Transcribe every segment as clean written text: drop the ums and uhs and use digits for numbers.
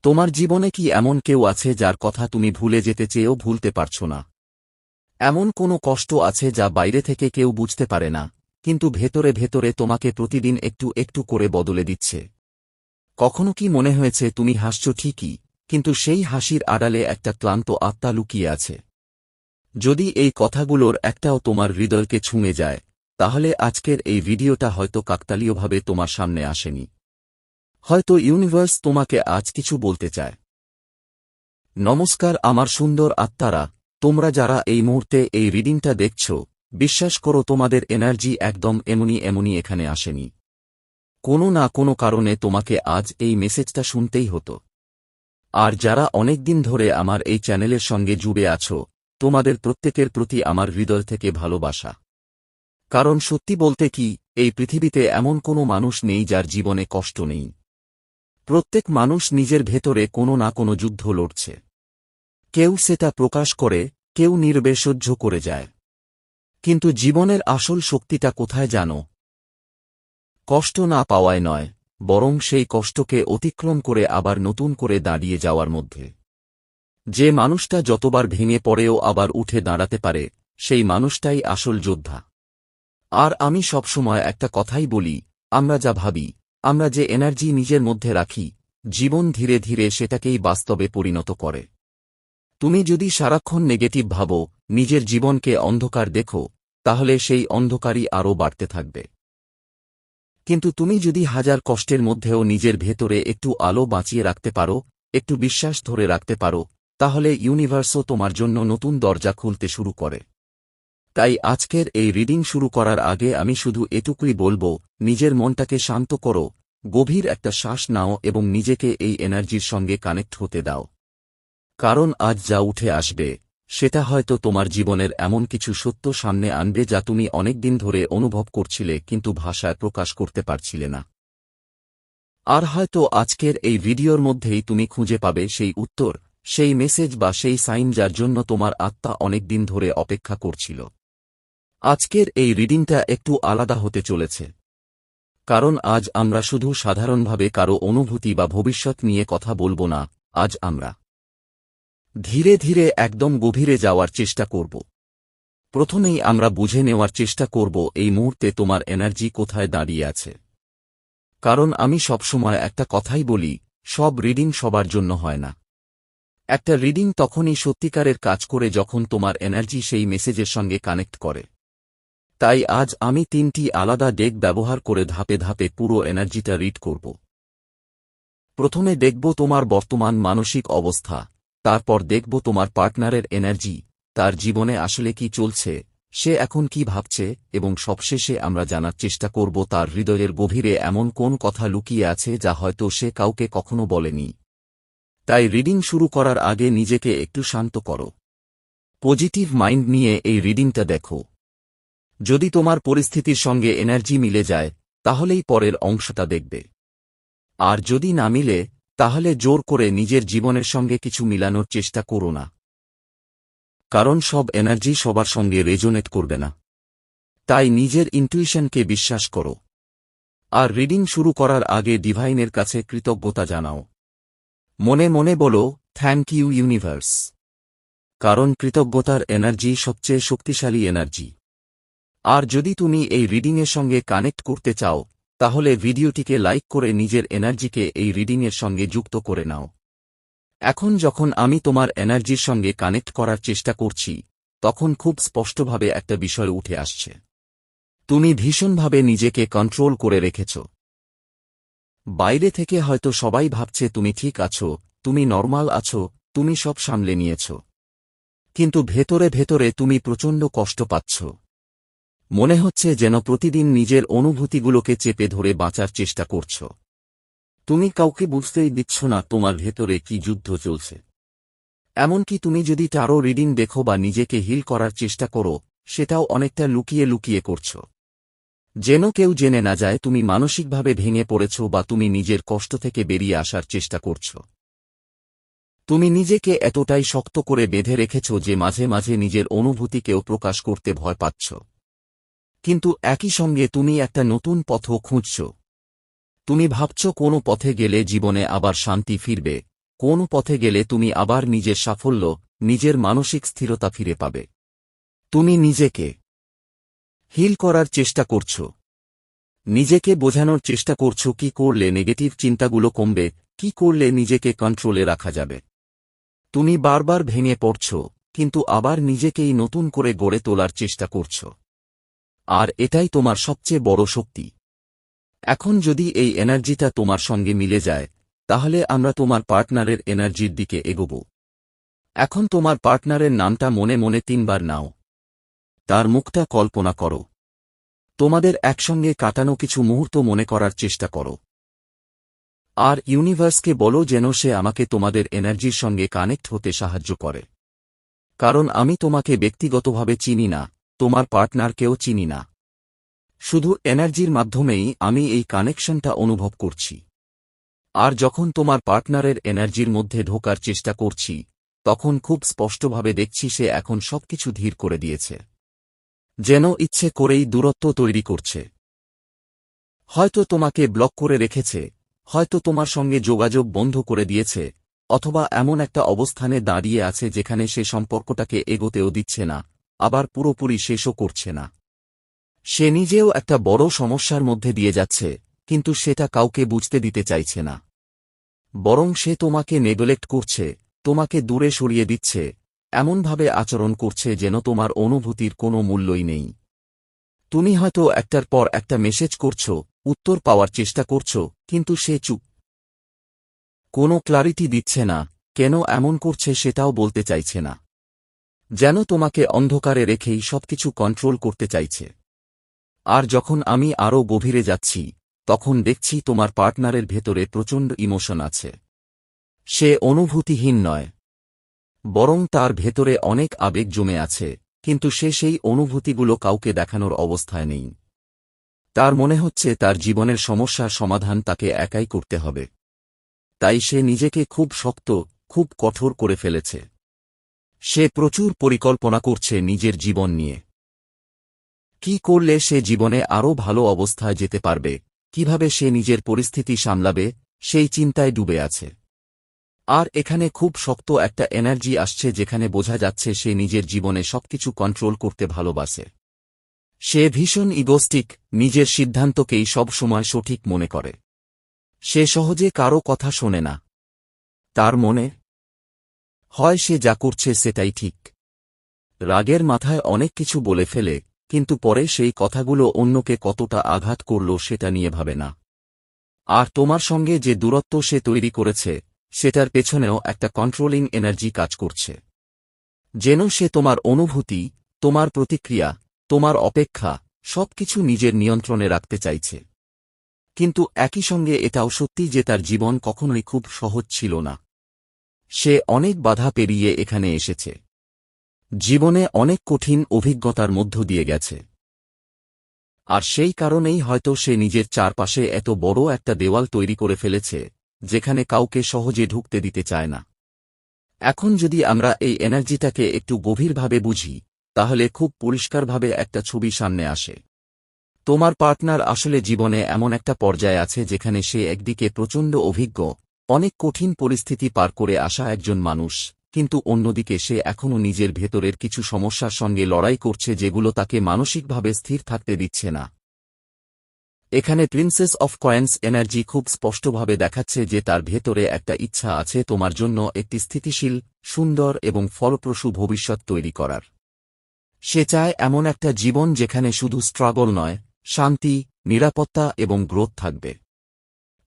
তোমার জীবনে কি এমন কেউ আছে যার কথা তুমি ভুলে যেতে চেয়েও ভুলতে পারছো না? এমন কোনো কষ্ট আছে যা বাইরে থেকে কেউ বুঝতে পারে না, কিন্তু ভেতরে ভেতরে তোমাকে প্রতিদিন একটু একটু করে বদলে দিচ্ছে। কখনো কি মনে হয়েছে তুমি হাসছ ঠিকই, কিন্তু সেই হাসির আড়ালে একটা ক্লান্ত আত্মা লুকিয়ে আছে? যদি এই কথাগুলোর একটাও তোমার হৃদয়কে ছুঁয়ে যায়, তাহলে আজকের এই ভিডিওটা হয়তো কাকতালীয়ভাবে তোমার সামনে আসেনি। হয়তো ইউনিভার্স তোমাকে আজ কিছু বলতে চায়। নমস্কার আমার সুন্দর আত্মারা, তোমরা যারা এই মুহূর্তে এই রিডিংটা দেখছ, বিশ্বাস করো তোমাদের এনার্জি একদম এমনই এখানে আসেনি। কোনো না কোনো কারণে তোমাকে আজ এই মেসেজটা শুনতেই হতো। আর যারা অনেকদিন ধরে আমার এই চ্যানেলের সঙ্গে জুড়ে আছো, তোমাদের প্রত্যেকের প্রতি আমার হৃদয় থেকে ভালোবাসা। কারণ সত্যি বলতে কি, এই পৃথিবীতে এমন কোনো মানুষ নেই যার জীবনে কষ্ট নেই। প্রত্যেক মানুষ নিজের ভেতরে কোনো না কোনো যুদ্ধ লড়ছে। কেউ সেটা প্রকাশ করে, কেউ নীরবে সহ্য করে যায়। কিন্তু জীবনের আসল শক্তিটা কোথায় জানো? কষ্ট না পাওয়ায় নয়, বরং সেই কষ্টকে অতিক্রম করে আবার নতুন করে দাঁড়িয়ে যাওয়ার মধ্যে। যে মানুষটা যতবার ভেঙে পড়েও আবার উঠে দাঁড়াতে পারে, সেই মানুষটাই আসল যোদ্ধা। আর আমি সবসময় একটা কথাই বলি, আমরা যা ভাবি, আমরা যে এনার্জি নিজের মধ্যে রাখি, জীবন ধীরে ধীরে সেটাকেই বাস্তবে পরিণত করে। তুমি যদি সারাক্ষণ নেগেটিভ ভাবো, নিজের জীবনকে অন্ধকার দেখো, তাহলে সেই অন্ধকারই আরও বাড়তে থাকবে। কিন্তু তুমি যদি হাজার কষ্টের মধ্যেও নিজের ভেতরে একটু আলো বাঁচিয়ে রাখতে পারো, একটু বিশ্বাস ধরে রাখতে পারো, তাহলে ইউনিভার্সও তোমার জন্য নতুন দরজা খুলতে শুরু করে। তাই আজকের এই রিডিং শুরু করার আগে আমি শুধু এটুকুই বলবো, নিজের মনটাকে শান্ত করো, গভীর একটা শ্বাস নাও এবং নিজেকে এই এনার্জির সঙ্গে কানেক্ট হতে দাও। কারণ আজ যা উঠে আসবে, সেটা হয়তো তোমার জীবনের এমন কিছু সত্য সামনে আনবে যা তুমি অনেকদিন ধরে অনুভব করছিলে কিন্তু ভাষায় প্রকাশ করতে পারছিলে না। আর হয়তো আজকের এই ভিডিওর মধ্যেই তুমি খুঁজে পাবে সেই উত্তর, সেই মেসেজ বা সেই সাইন যার জন্য তোমার আত্মা অনেকদিন ধরে অপেক্ষা করছিল। আজকের এই রিডিংটা একটু আলাদা হতে চলেছে। কারণ আজ আমরা শুধু সাধারণভাবে কারো অনুভূতি বা ভবিষ্যৎ নিয়ে কথা বলবো না, আজ আমরা ধীরে ধীরে একদম গভীরে যাওয়ার চেষ্টা করব। প্রথমেই আমরা বুঝে নেওয়ার চেষ্টা করব এই মুহূর্তে তোমার এনার্জি কোথায় দাঁড়িয়ে আছে। কারণ আমি সবসময় একটা কথাই বলি, সব রিডিং সবার জন্য হয় না। একটা রিডিং তখনই সত্যিকারের কাজ করে যখন তোমার এনার্জি সেই মেসেজের সঙ্গে কানেক্ট করে। তাই আজ আমি 3টি আলাদা ডেক ব্যবহার করে ধাপে ধাপে পুরো এনার্জিটা রিড করব। প্রথমে দেখব তোমার বর্তমান মানসিক অবস্থা, তারপর দেখব তোমার পার্টনারের এনার্জি, তার জীবনে আসলে কি চলছে, সে এখন কি ভাবছে, এবং সবশেষে আমরা জানার চেষ্টা করব তার হৃদয়ের গভীরে এমন কোন কথা লুকিয়ে আছে যা হয়তো সে কাউকে কখনো বলেনি। তাই রিডিং শুরু করার আগে নিজেকে একটু শান্ত করো। পজিটিভ মাইন্ড নিয়ে এই রিডিংটা দেখো। যদি তোমার পরিস্থিতির সঙ্গে এনার্জি মিলে যায়, তাহলেই পরের অংশটা দেখবে। আর যদি না মিলে, তাহলে জোর করে নিজের জীবনের সঙ্গে কিছু মিলানোর চেষ্টা করো না। কারণ সব এনার্জি সবার সঙ্গে রেজোনেট করবে না। তাই নিজের ইনটুইশনকে বিশ্বাস করো। আর রিডিং শুরু করার আগে ডিভাইনের কাছে কৃতজ্ঞতা জানাও। মনে মনে বলো, থ্যাংক ইউ ইউনিভার্স। কারণ কৃতজ্ঞতার এনার্জি সবচেয়ে শক্তিশালী এনার্জি। আর যদি তুমি এই রিডিংয়ের সঙ্গে কানেক্ট করতে চাও, তাহলে ভিডিওটিকে লাইক করে নিজের এনার্জিকে এই রিডিংয়ের সঙ্গে যুক্ত করে নাও। এখন যখন আমি তোমার এনার্জির সঙ্গে কানেক্ট করার চেষ্টা করছি, তখন খুব স্পষ্টভাবে একটা বিষয় উঠে আসছে। তুমি ভীষণভাবে নিজেকে কন্ট্রোল করে রেখেছ। বাইরে থেকে হয়তো সবাই ভাবছে তুমি ঠিক আছো, তুমি নরমাল আছো, তুমি সব সামলে নিয়েছ। কিন্তু ভেতরে ভেতরে তুমি প্রচণ্ড কষ্ট পাচ্ছ। মনে হচ্ছে যেন প্রতিদিন নিজের অনুভূতিগুলোকে চেপে ধরে বাঁচার চেষ্টা করছ। তুমি কাউকে বুঝতেই দিচ্ছ না তোমার ভেতরে কি যুদ্ধ চলছে। এমনকি তুমি যদি টারো রিডিং দেখো বা নিজেকে হিল করার চেষ্টা করো, সেটাও অনেকটা লুকিয়ে লুকিয়ে করছ। যেন কেউ জেনে না যায় তুমি মানসিকভাবে ভেঙে পড়েছ বা তুমি নিজের কষ্ট থেকে বেরিয়ে আসার চেষ্টা করছ। তুমি নিজেকে এতটাই শক্ত করে বেঁধে রেখেছ যে মাঝে মাঝে নিজের অনুভূতিকেও প্রকাশ করতে ভয় পাচ্ছ। কিন্তু একই সঙ্গে তুমি একটা নতুন পথও খুঁজছ। তুমি ভাবছ কোনো পথে গেলে জীবনে আবার শান্তি ফিরবে, কোন পথে গেলে তুমি আবার নিজের সাফল্য, নিজের মানসিক স্থিরতা ফিরে পাবে। তুমি নিজেকে হিল করার চেষ্টা করছ, নিজেকে বোঝানোর চেষ্টা করছ কি করলে নেগেটিভ চিন্তাগুলো কমবে, কি করলে নিজেকে কন্ট্রোলে রাখা যাবে। তুমি বারবার ভেঙে পড়ছ, কিন্তু আবার নিজেকেই নতুন করে গড়ে তোলার চেষ্টা করছ। আর এটাই তোমার সবচেয়ে বড় শক্তি। এখন যদি এই এনার্জিটা তোমার সঙ্গে মিলে যায়, তাহলে আমরা তোমার পার্টনারের এনার্জির দিকে এগোব। এখন তোমার পার্টনারের নামটা মনে মনে 3 বার নাও। তার মুখটা কল্পনা করো। তোমাদের একসঙ্গে কাটানো কিছু মুহূর্ত মনে করার চেষ্টা করো। আর ইউনিভার্সকে বলো যেন সে আমাকে তোমাদের এনার্জির সঙ্গে কানেক্ট হতে সাহায্য করে। কারণ আমি তোমাকে ব্যক্তিগতভাবে চিনি না, তোমার পার্টনারকেও চিনি না। শুধু এনার্জির মাধ্যমেই আমি এই কানেকশনটা অনুভব করছি। আর যখন তোমার পার্টনারের এনার্জির মধ্যে ঢোকার চেষ্টা করছি, তখন খুব স্পষ্টভাবে দেখছি সে এখন সবকিছু ধীর করে দিয়েছে। যেন ইচ্ছে করেই দূরত্ব তৈরি করছে। হয়তো তোমাকে ব্লক করে রেখেছে, হয়তো তোমার সঙ্গে যোগাযোগ বন্ধ করে দিয়েছে, অথবা এমন একটা অবস্থানে দাঁড়িয়ে আছে যেখানে সে সম্পর্কটাকে এগোতেও দিচ্ছে না, আবার পুরোপুরি শেষও করছে না। সে নিজেও একটা বড় সমস্যার মধ্যে দিয়ে যাচ্ছে, কিন্তু সেটা কাউকে বুঝতে দিতে চাইছে না। বরং সে তোমাকে নেগলেক্ট করছে, তোমাকে দূরে সরিয়ে দিচ্ছে, এমনভাবে আচরণ করছে যেন তোমার অনুভূতির কোনো মূল্যই নেই। তুমি হয়তো একটার পর একটা মেসেজ করছ, উত্তর পাওয়ার চেষ্টা করছ, কিন্তু সে চুপ। কোনো ক্লারিটি দিচ্ছে না, কেন এমন করছে সেটাও বলতে চাইছে না। যেন তোমাকে অন্ধকারে রেখেই সবকিছু কন্ট্রোল করতে চাইছে। আর যখন আমি আরও গভীরে যাচ্ছি, তখন দেখছি তোমার পার্টনারের ভেতরে প্রচণ্ড ইমোশন আছে। সে অনুভূতিহীন নয়, বরং তার ভেতরে অনেক আবেগ জমে আছে, কিন্তু সে সেই অনুভূতিগুলো কাউকে দেখানোর অবস্থায় নেই। তার মনে হচ্ছে তার জীবনের সমস্যার সমাধান তাকে একাই করতে হবে। তাই সে নিজেকে খুব শক্ত, খুব কঠোর করে ফেলেছে। সে প্রচুর পরিকল্পনা করছে নিজের জীবন নিয়ে। কি করলে সে জীবনে আরও ভালো অবস্থায় যেতে পারবে, কিভাবে সে নিজের পরিস্থিতি সামলাবে, সেই চিন্তায় ডুবে আছে। আর এখানে খুব শক্ত একটা এনার্জি আসছে যেখানে বোঝা যাচ্ছে সে নিজের জীবনে সবকিছু কন্ট্রোল করতে ভালোবাসে। সে ভীষণ ইগোস্টিক, নিজের সিদ্ধান্তকেই সব সময় সঠিক মনে করে। সে সহজে কারো কথা শোনে না। তার মনে হয় সে যা করছে সেটাই ঠিক। রাগের মাথায় অনেক কিছু বলে ফেলে, কিন্তু পরে সেই কথাগুলো অন্যকে কতটা আঘাত করল সেটা নিয়ে ভাবে না। আর তোমার সঙ্গে যে দূরত্ব সে তৈরি করেছে, সেটার পেছনেও একটা কন্ট্রোলিং এনার্জি কাজ করছে। যেন সে তোমার অনুভূতি, তোমার প্রতিক্রিয়া, তোমার অপেক্ষা, সবকিছু নিজের নিয়ন্ত্রণে রাখতে চাইছে। কিন্তু একই সঙ্গে এটাও সত্যি যে তার জীবন কখনোই খুব সহজ ছিল না। সে অনেক বাধা পেরিয়ে এখানে এসেছে। জীবনে অনেক কঠিন অভিজ্ঞতার মধ্য দিয়ে গেছে। আর সেই কারণেই হয়তো সে নিজের চারপাশে এত বড় একটা দেওয়াল তৈরি করে ফেলেছে, যেখানে কাউকে সহজে ঢুকতে দিতে চায় না। এখন যদি আমরা এই এনার্জিটাকে একটু গভীরভাবে বুঝি, তাহলে খুব পরিষ্কারভাবে একটা ছবি সামনে আসে। তোমার পার্টনার আসলে জীবনে এমন একটা পর্যায়ে আছে যেখানে সে একদিকে প্রচণ্ড অভিজ্ঞ, অনেক কঠিন পরিস্থিতি পার করে আসা একজন মানুষ, কিন্তু অন্যদিকে সে এখনও নিজের ভেতরের কিছু সমস্যার সঙ্গে লড়াই করছে যেগুলো তাকে মানসিকভাবে স্থির থাকতে দিচ্ছে না। এখানে প্রিন্সেস অফ কয়েন্স এনার্জি খুব স্পষ্টভাবে দেখাচ্ছে যে তার ভেতরে একটা ইচ্ছা আছে তোমার জন্য একটি স্থিতিশীল, সুন্দর এবং ফলপ্রসূ ভবিষ্যৎ তৈরি করার। সে চায় এমন একটা জীবন যেখানে শুধু স্ট্রাগল নয়, শান্তি, নিরাপত্তা এবং গ্রোথ থাকবে।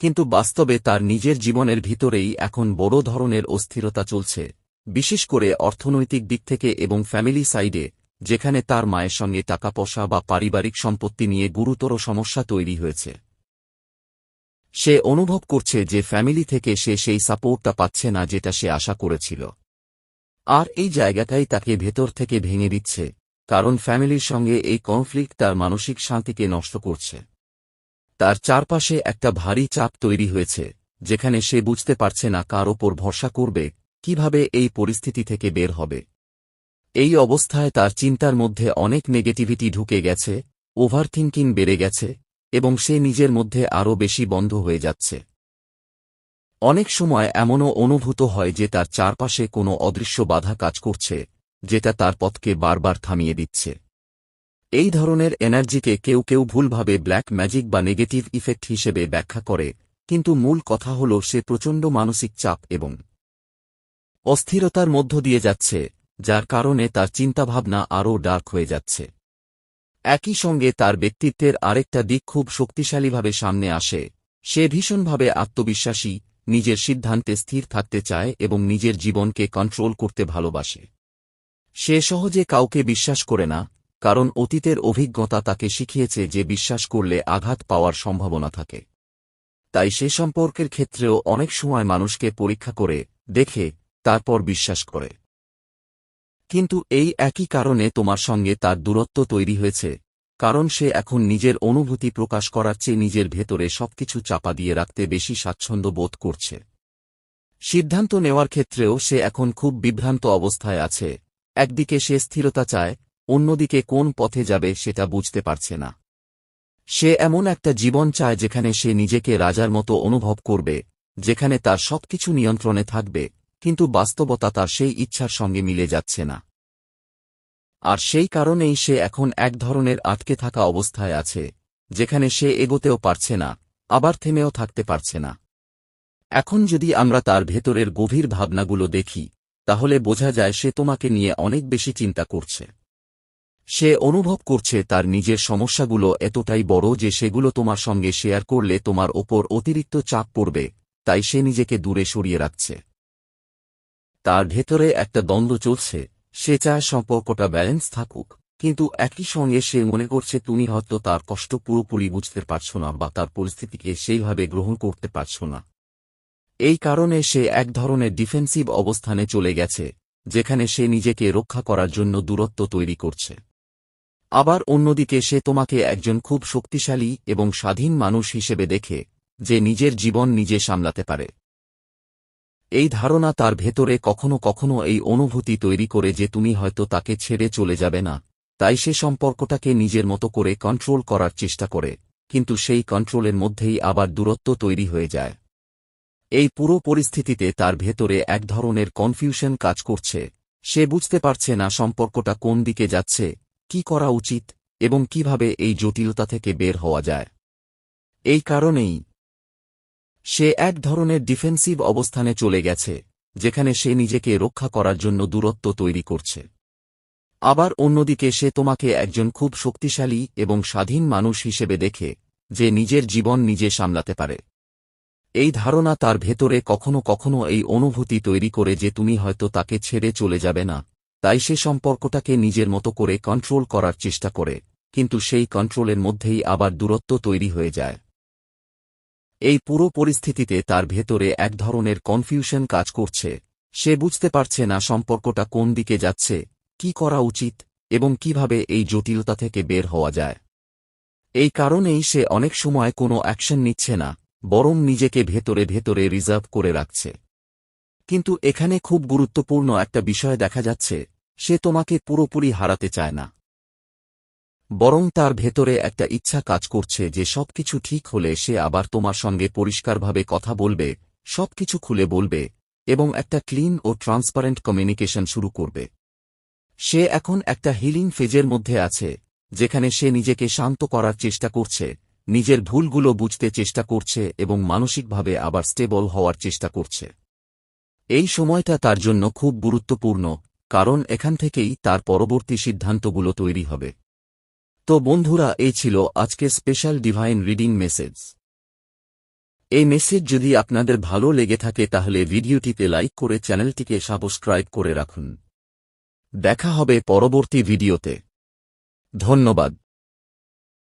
কিন্তু বাস্তবে তার নিজের জীবনের ভিতরেই এখন বড় ধরনের অস্থিরতা চলছে, বিশেষ করে অর্থনৈতিক দিক থেকে এবং ফ্যামিলি সাইডে, যেখানে তার মায়ের সঙ্গে টাকাপয়সা বা পারিবারিক সম্পত্তি নিয়ে গুরুতর সমস্যা তৈরি হয়েছে। সে অনুভব করছে যে ফ্যামিলি থেকে সে সেই সাপোর্টটা পাচ্ছে না যেটা সে আশা করেছিল। আর এই জায়গাটাই তাকে ভেতর থেকে ভেঙে দিচ্ছে, কারণ ফ্যামিলির সঙ্গে এই কনফ্লিক্ট তার মানসিক শান্তিকে নষ্ট করছে। তার চারপাশে একটা ভারী চাপ তৈরি হয়েছে, যেখানে সে বুঝতে পারছে না কার ওপর ভরসা করবে, কিভাবে এই পরিস্থিতি থেকে বের হবে। এই অবস্থায় তার চিন্তার মধ্যে অনেক নেগেটিভিটি ঢুকে গেছে, ওভারথিংকিং বেড়ে গেছে, এবং সে নিজের মধ্যে আরও বেশি বন্ধ হয়ে যাচ্ছে। অনেক সময় এমনও অনুভূত হয় যে তার চারপাশে কোনো অদৃশ্য বাধা কাজ করছে, যেটা তার পথকে বারবার থামিয়ে দিচ্ছে। এই ধরনের এনার্জিকে কেউ কেউ ভুলভাবে ব্ল্যাক ম্যাজিক বা নেগেটিভ ইফেক্ট হিসেবে ব্যাখ্যা করে, কিন্তু মূল কথা হল সে প্রচণ্ড মানসিক চাপ এবং অস্থিরতার মধ্য দিয়ে যাচ্ছে, যার কারণে তার চিন্তাভাবনা আরও ডার্ক হয়ে যাচ্ছে। একই সঙ্গে তার ব্যক্তিত্বের আরেকটা দিক খুব শক্তিশালীভাবে সামনে আসে। সে ভীষণভাবে আত্মবিশ্বাসী, নিজের সিদ্ধান্তে স্থির থাকতে চায় এবং নিজের জীবনকে কন্ট্রোল করতে ভালোবাসে। সে সহজে কাউকে বিশ্বাস করে না, কারণ অতীতের অভিজ্ঞতা তাকে শিখিয়েছে যে বিশ্বাস করলে আঘাত পাওয়ার সম্ভাবনা থাকে। তাই সে সম্পর্কের ক্ষেত্রেও অনেক সময় মানুষকে পরীক্ষা করে দেখে তারপর বিশ্বাস করে। কিন্তু এই একই কারণে তোমার সঙ্গে তার দূরত্ব তৈরি হয়েছে, কারণ সে এখন নিজের অনুভূতি প্রকাশ করার চেয়ে নিজের ভেতরে সবকিছু চাপা দিয়ে রাখতে বেশি স্বাচ্ছন্দ্য বোধ করছে। সিদ্ধান্ত নেওয়ার ক্ষেত্রেও সে এখন খুব বিভ্রান্ত অবস্থায় আছে। একদিকে সে স্থিরতা চায়, অন্যদিকে কোন পথে যাবে সেটা বুঝতে পারছে না। সে এমন একটা জীবন চায় যেখানে সে নিজেকে রাজার মতো অনুভব করবে, যেখানে তার সবকিছু নিয়ন্ত্রণে থাকবে, কিন্তু বাস্তবতা তার সেই ইচ্ছার সঙ্গে মিলে যাচ্ছে না। আর সেই কারণেই সে এখন এক ধরনের আটকে থাকা অবস্থায় আছে, যেখানে সে এগোতেও পারছে না, আবার থেমেও থাকতে পারছে না। এখন যদি আমরা তার ভেতরের গভীর ভাবনাগুলো দেখি, তাহলে বোঝা যায় সে তোমাকে নিয়ে অনেক বেশি চিন্তা করছে। সে অনুভব করছে তার নিজের সমস্যাগুলো এতটাই বড় যে সেগুলো তোমার সঙ্গে শেয়ার করলে তোমার ওপর অতিরিক্ত চাপ পড়বে, তাই সে নিজেকে দূরে সরিয়ে রাখছে। তার ভেতরে একটা দ্বন্দ্ব চলছে। সে চায় সম্পর্কটা ব্যালেন্স থাকুক, কিন্তু একই সঙ্গে সে মনে করছে তুমি হয়তো তার কষ্ট পুরোপুরি বুঝতে পারছ না বা তার পরিস্থিতিকে সেইভাবে গ্রহণ করতে পারছ না। এই কারণে সে এক ধরনের ডিফেন্সিভ অবস্থানে চলে গেছে, যেখানে সে নিজেকে রক্ষা করার জন্য দূরত্ব তৈরি করছে। আবার অন্যদিকে সে তোমাকে একজন খুব শক্তিশালী এবং স্বাধীন মানুষ হিসেবে দেখে, যে নিজের জীবন নিজে সামলাতে পারে। এই ধারণা তার ভেতরে কখনো কখনো এই অনুভূতি তৈরি করে যে তুমি হয়তো তাকে ছেড়ে চলে যাবে না, তাই সে সম্পর্কটাকে নিজের মতো করে কন্ট্রোল করার চেষ্টা করে, কিন্তু সেই কন্ট্রোলের মধ্যেই আবার দূরত্ব তৈরি হয়ে যায়। এই পুরো পরিস্থিতিতে তার ভেতরে এক ধরনের কনফিউশন কাজ করছে। সে বুঝতে পারছে না সম্পর্কটা কোন দিকে যাচ্ছে, কি করা উচিত, এবং কিভাবে এই জটিলতা থেকে বের হওয়া যায়। এই কারণেই সে এক ধরনের ডিফেন্সিভ অবস্থানে চলে গেছে, যেখানে সে নিজেকে রক্ষা করার জন্য দূরত্ব তৈরি করছে। আবার অন্যদিকে সে তোমাকে একজন খুব শক্তিশালী এবং স্বাধীন মানুষ হিসেবে দেখে, যে নিজের জীবন নিজে সামলাতে পারে। এই ধারণা তার ভেতরে কখনো কখনো এই অনুভূতি তৈরি করে যে তুমি হয়তো তাকে ছেড়ে চলে যাবে না, তাই সে সম্পর্কটাকে নিজের মতো করে কন্ট্রোল করার চেষ্টা করে, কিন্তু সেই কন্ট্রোলের মধ্যেই আবার দূরত্ব তৈরি হয়ে যায়। এই পুরো পরিস্থিতিতে তার ভেতরে এক ধরনের কনফিউশন কাজ করছে। সে বুঝতে পারছে না সম্পর্কটা কোন দিকে যাচ্ছে, কি করা উচিত, এবং কিভাবে এই জটিলতা থেকে বের হওয়া যায়। এই কারণেই সে অনেক সময় কোনো অ্যাকশন নিচ্ছে না, বরং নিজেকে ভেতরে ভেতরে রিজার্ভ করে রাখছে। কিন্তু এখানে খুব গুরুত্বপূর্ণ একটা বিষয় দেখা যাচ্ছে, সে তোমাকে পুরোপুরি হারাতে চায় না, বরং তার ভেতরে একটা ইচ্ছা কাজ করছে যে সবকিছু ঠিক হলে সে আবার তোমার সঙ্গে পরিষ্কারভাবে কথা বলবে, সবকিছু খুলে বলবে, এবং একটা ক্লিন ও ট্রান্সপারেন্ট কমিউনিকেশন শুরু করবে। সে এখন একটা হিলিং ফেজের মধ্যে আছে, যেখানে সে নিজেকে শান্ত করার চেষ্টা করছে, নিজের ভুলগুলো বুঝতে চেষ্টা করছে এবং মানসিকভাবে আবার স্টেবল হওয়ার চেষ্টা করছে। এই সময়টা তার জন্য খুব গুরুত্বপূর্ণ, কারণ এখান থেকেই তার পরবর্তী সিদ্ধান্তগুলো তৈরি হবে। তো বন্ধুরা, এই ছিল আজকের স্পেশাল ডিভাইন রিডিং মেসেজ। এই মেসেজ যদি আপনাদের ভালো লেগে থাকে তাহলে ভিডিওটিতে লাইক করে চ্যানেলটিকে সাবস্ক্রাইব করে রাখুন। দেখা হবে পরবর্তী ভিডিওতে। ধন্যবাদ।